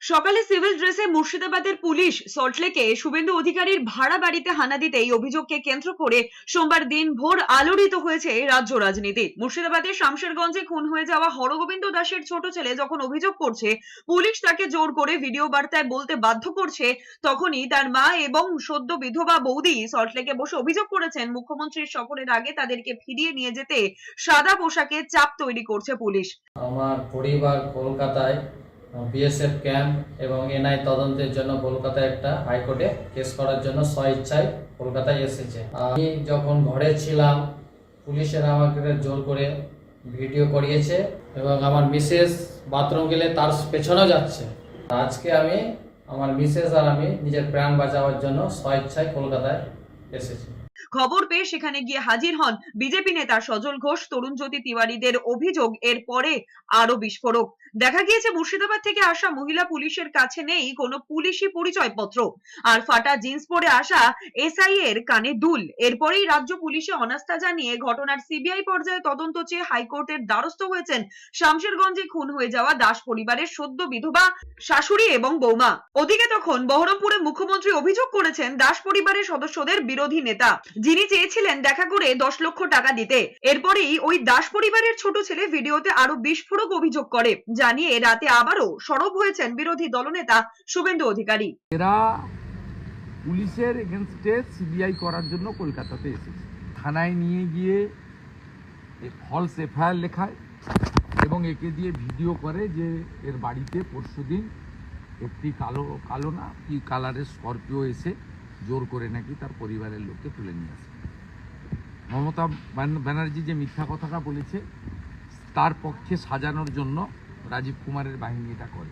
সকালে সিভিল ড্রেসে মুর্শিদাবাদের পুলিশ সল্টলেকে শুভেন্দু অধিকারীর ভাড়া বাড়িতে হানা দিতে এই অভিযোগকে কেন্দ্র করে সোমবার দিনভর আলোড়িত হয়েছে রাজ্য রাজনীতি। মুর্শিদাবাদের শামশেরগঞ্জে খুন হয়ে যাওয়া হরগোবিন্দ দাসের ছোট ছেলে যখন অভিযোগ করছে পুলিশ তাকে জোর করে ভিডিও বার্তায় বলতে বাধ্য করছে, তখনই তার মা এবং সদ্য বিধবা বৌদি সল্টলেকে বসে অভিযোগ করেছেন মুখ্যমন্ত্রীর সফরের আগে তাদেরকে ফিরিয়ে নিয়ে যেতে সাদা পোশাকে চাপ তৈরি করছে পুলিশ। আমার পরিবার কলকাতায় বিএসএফ ক্যাম্প এবং এনআই তদন্তের জন্য কলকাতায় একটা হাইকোর্টে কেস করার জন্য স্বইচ্ছায় কলকাতায় এসেছে। আমি যখন ঘরে ছিলাম পুলিশেরা আমাকে জোর করে ভিডিও করিয়েছে এবং আমার মিসেস বাথরুম গেলে তার পেছনেও যাচ্ছে। আজকে আমি আমার মিসেস আর আমি নিজের প্রাণ বাঁচাবার জন্য স্বইচ্ছায় কলকাতায় এসেছি। খবর পেয়ে সেখানে গিয়ে হাজির হন বিজেপি নেতা সজল ঘোষ, তরুণজ্যোতি তিওয়ারিদের অভিযোগ এরপরে আরো বিস্ফোরক। দেখা গিয়েছে মুর্শিদাবাদ থেকে আসা মহিলা পুলিশের কাছে নেই কোনো পুলিশি পরিচয়পত্র, আর ফাটা জিন্স পরে আসা এসআই এর কানে দুল। এরপরেই রাজ্য পুলিশে অনাস্থা জানিয়ে ঘটনার সিবিআই পর্যায়ে তদন্ত চেয়ে হাইকোর্টের দ্বারস্থ হয়েছেন শামশেরগঞ্জে খুন হয়ে যাওয়া দাস পরিবারের সদ্য বিধবা শাশুড়ি এবং বৌমা। ওদিকে তখন বহরমপুরে মুখ্যমন্ত্রী অভিযোগ করেছেন দাস পরিবারের সদস্যদের বিরোধী নেতা, যিনি চেয়েছিলেন দেখা করে 10 লক্ষ টাকা দিতে। এরপরেই ওই দাস পরিবারের ছোট ছেলে ভিডিওতে আরো বিস্ফোরক অভিযোগ করে, জানিয়ে রাতে আবারও সরব হয়েছেন বিরোধী দলনেতা শুভেন্দু অধিকারী। এরা পুলিশের এগেনস্টে সিবিআই করার জন্য কলকাতাতে এসেছে। থানায় নিয়ে গিয়ে ফলস এফআইআর লেখায় এবং একে দিয়ে ভিডিও করে যে এর বাড়িতে পরশুদিন একটি কালো না কি কালারের স্করপিও এসে জোর করে নাকি তার পরিবারের লোককে তুলে নিয়ে আসে। মমতা ব্যানার্জি যে মিথ্যা কথাটা বলেছে তার পক্ষে সাজানোর জন্য রাজীব কুমারের বাহিনী এটা করে।